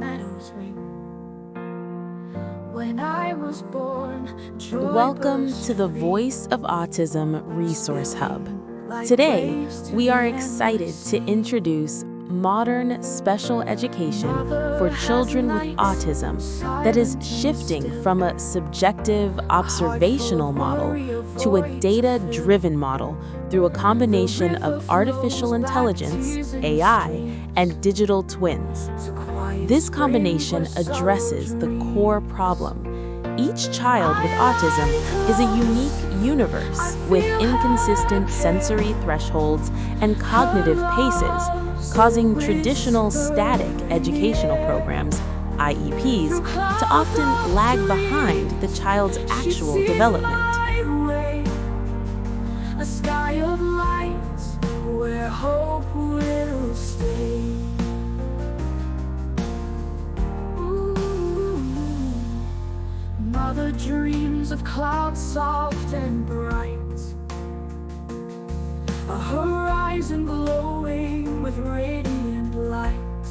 meadows ring. When I was born, Welcome to the Voice of Autism Resource Hub. Today, we are excited to introduce modern special education for children with autism that is shifting from a subjective observational model to a data-driven model through a combination of artificial intelligence, AI, and digital twins. This combination addresses the core problem. Each child with autism is a unique universe with inconsistent sensory thresholds and cognitive paces, causing traditional static educational programs, IEPs, to often lag behind the child's actual development. A sky of light where hope will stay. Mother dreams of clouds soft and bright, a horizon glowing with radiant light.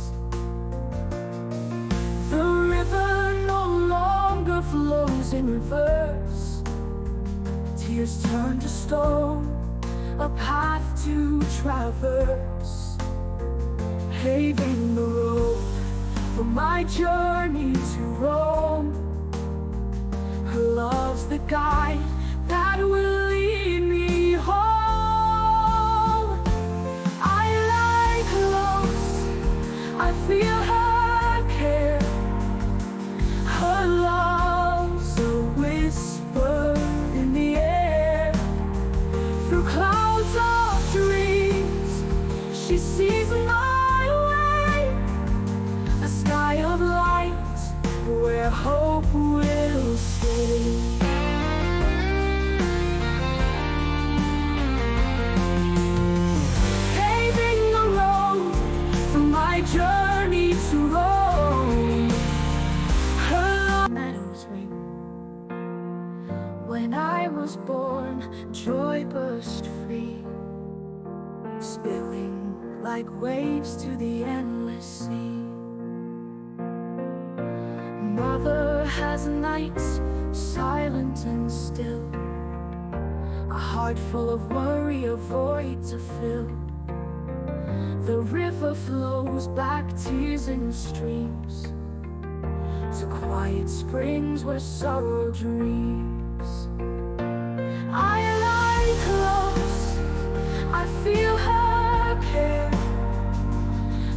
The river no longer flows in reverse, tears turn to stone, a path to traverse, paving the road for my journey to Rome. Her love's the guide that will lead me home. I lie close, I feel her care. Her love's a whisper in the air. Through clouds of dreams, she sees my way. A sky of light where hope will stay. Paving the road for my journey to Rome. Her meadows ring. When I was born, joy burst free, spilling like waves to the endless sea. Mother has nights silent and still, a heart full of worry, a void to fill. The river flows back tears in streams to quiet springs where sorrow dreams. I lie close, I feel her care.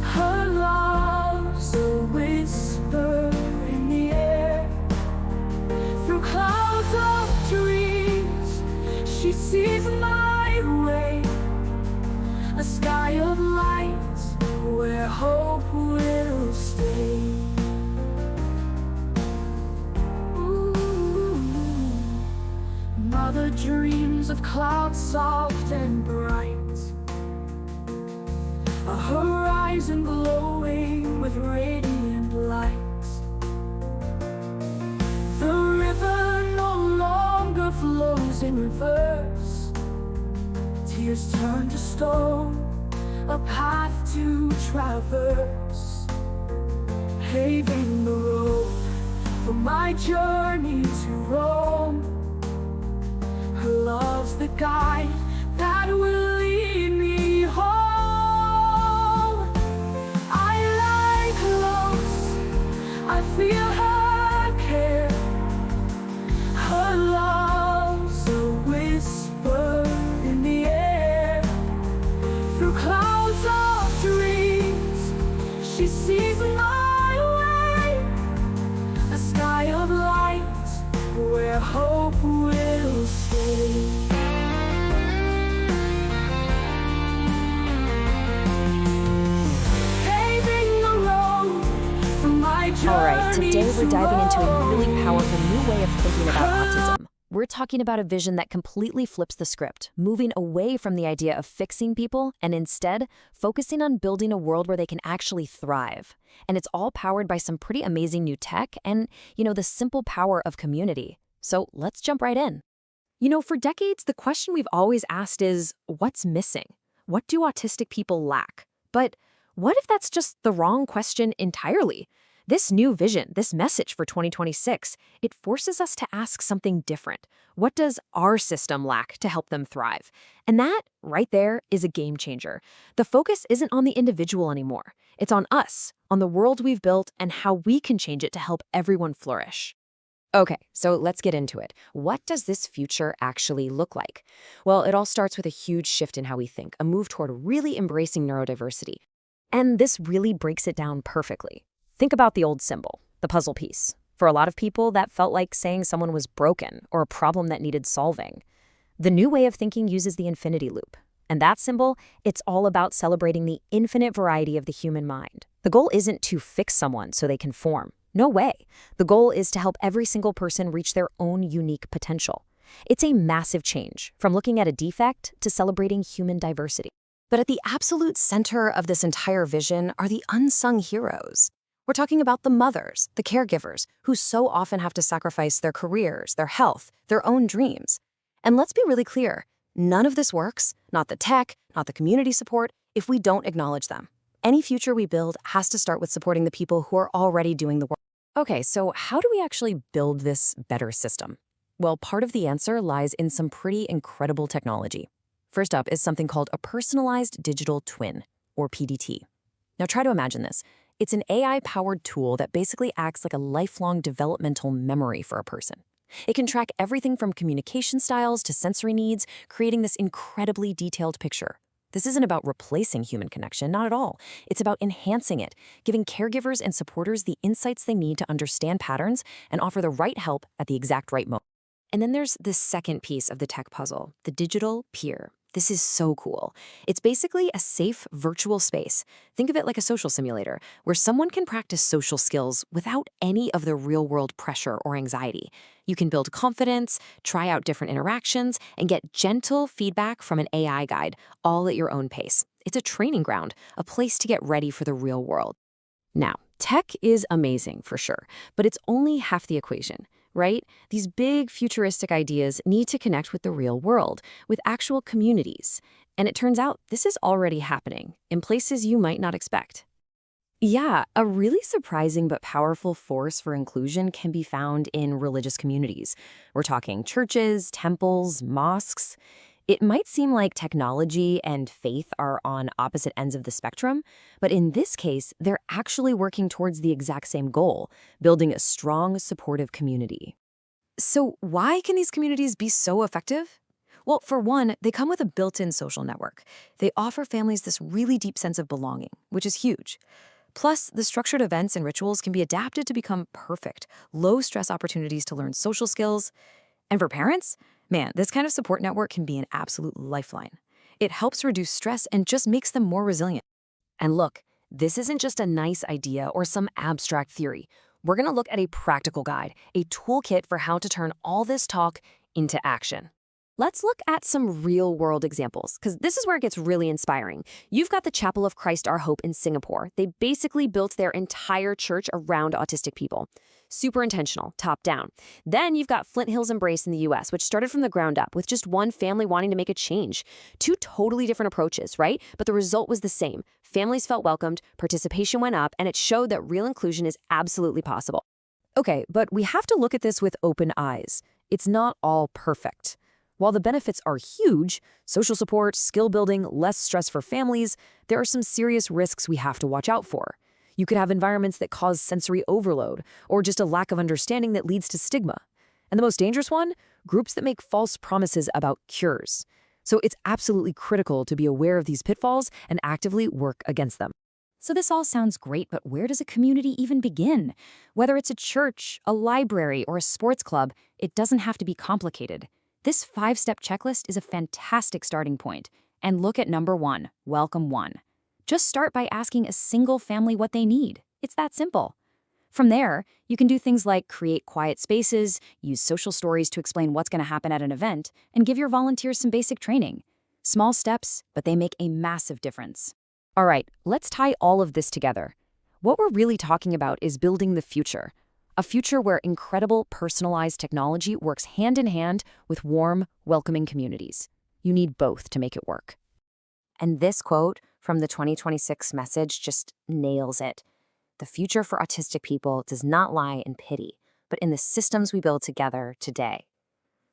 Her love's a whisper in the air. Through clouds of dreams, she sees my way. A sky of light where hope will stay. Ooh. Mother dreams of clouds soft and bright, a horizon glowing with radiant light. The river no longer flows in reverse, tears turn to stone, a path to traverse, paving the road for my journey to Rome. Her love's the guide that will lead me home. I lie close, I feel her care. Her love's a whisper in the air. Through clouds of dreams, she sees my way. A sky of light where hope will stay. Paving the road for my journey. All right, today we're diving into a really powerful new way of thinking about autism. We're talking about a vision that completely flips the script, moving away from the idea of fixing people and instead focusing on building a world where they can actually thrive. And it's all powered by some pretty amazing new tech and, the simple power of community. So let's jump right in. For decades, the question we've always asked is, what's missing? What do autistic people lack? But what if that's just the wrong question entirely? This new vision, this message for 2026, it forces us to ask something different. What does our system lack to help them thrive? And that, right there, is a game changer. The focus isn't on the individual anymore. It's on us, on the world we've built, and how we can change it to help everyone flourish. Okay, so let's get into it. What does this future actually look like? Well, it all starts with a huge shift in how we think, a move toward really embracing neurodiversity. And this really breaks it down perfectly. Think about the old symbol, the puzzle piece. For a lot of people, that felt like saying someone was broken or a problem that needed solving. The new way of thinking uses the infinity loop. And that symbol, it's all about celebrating the infinite variety of the human mind. The goal isn't to fix someone so they conform. No way. The goal is to help every single person reach their own unique potential. It's a massive change, from looking at a defect to celebrating human diversity. But at the absolute center of this entire vision are the unsung heroes. We're talking about the mothers, the caregivers, who so often have to sacrifice their careers, their health, their own dreams. And let's be really clear, none of this works, not the tech, not the community support, if we don't acknowledge them. Any future we build has to start with supporting the people who are already doing the work. Okay, so how do we actually build this better system? Well, part of the answer lies in some pretty incredible technology. First up is something called a personalized digital twin, or PDT. Now try to imagine this. It's an AI-powered tool that basically acts like a lifelong developmental memory for a person. It can track everything from communication styles to sensory needs, creating this incredibly detailed picture. This isn't about replacing human connection, not at all. It's about enhancing it, giving caregivers and supporters the insights they need to understand patterns and offer the right help at the exact right moment. And then there's the second piece of the tech puzzle, the digital peer. This is so cool. It's basically a safe virtual space. Think of it like a social simulator, where someone can practice social skills without any of the real-world pressure or anxiety. You can build confidence, try out different interactions, and get gentle feedback from an AI guide, all at your own pace. It's a training ground, a place to get ready for the real world. Now, tech is amazing for sure, but it's only half the equation. Right? These big futuristic ideas need to connect with the real world, with actual communities. And it turns out this is already happening in places you might not expect. Yeah, a really surprising but powerful force for inclusion can be found in religious communities. We're talking churches, temples, mosques. It might seem like technology and faith are on opposite ends of the spectrum, but in this case, they're actually working towards the exact same goal, building a strong, supportive community. So why can these communities be so effective? Well, for one, they come with a built-in social network. They offer families this really deep sense of belonging, which is huge. Plus, the structured events and rituals can be adapted to become perfect, low-stress opportunities to learn social skills. And for parents, man, this kind of support network can be an absolute lifeline. It helps reduce stress and just makes them more resilient. And look, this isn't just a nice idea or some abstract theory. We're going to look at a practical guide, a toolkit for how to turn all this talk into action. Let's look at some real-world examples, because this is where it gets really inspiring. You've got the Chapel of Christ Our Hope in Singapore. They basically built their entire church around autistic people. Super intentional, top down. Then you've got Flint Hills Embrace in the US, which started from the ground up with just one family wanting to make a change. Two totally different approaches, right? But the result was the same. Families felt welcomed, participation went up, and it showed that real inclusion is absolutely possible. Okay, but we have to look at this with open eyes. It's not all perfect. While the benefits are huge, social support, skill building, less stress for families, there are some serious risks we have to watch out for. You could have environments that cause sensory overload, or just a lack of understanding that leads to stigma. And the most dangerous one? Groups that make false promises about cures. So it's absolutely critical to be aware of these pitfalls and actively work against them. So this all sounds great, but where does a community even begin? Whether it's a church, a library, or a sports club, it doesn't have to be complicated. This 5-step checklist is a fantastic starting point. And look at number 1, welcome one. Just start by asking a single family what they need. It's that simple. From there, you can do things like create quiet spaces, use social stories to explain what's going to happen at an event, and give your volunteers some basic training. Small steps, but they make a massive difference. All right, let's tie all of this together. What we're really talking about is building the future. A future where incredible personalized technology works hand in hand with warm, welcoming communities. You need both to make it work. And this quote from the 2026 message just nails it. The future for autistic people does not lie in pity, but in the systems we build together today.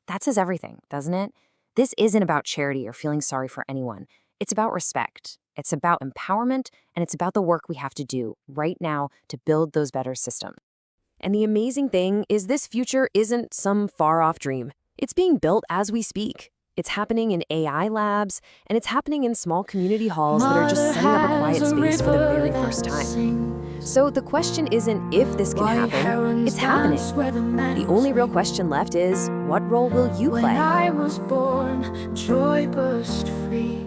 That says everything, doesn't it? This isn't about charity or feeling sorry for anyone. It's about respect. It's about empowerment, and it's about the work we have to do right now to build those better systems. And the amazing thing is this future isn't some far-off dream. It's being built as we speak. It's happening in AI labs, and it's happening in small community halls that are just setting up a quiet space for the very first time. So the question isn't if this can happen, it's happening. The only real question left is, what role will you When play? I was born, joy burst free,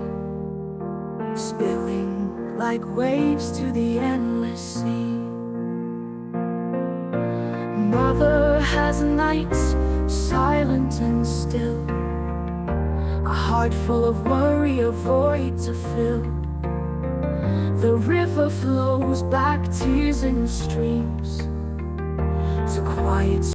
spilling like waves to the endless sea. Mother has nights silent and still, a heart full of worry, a void to fill. The river flows back tears in streams to quiet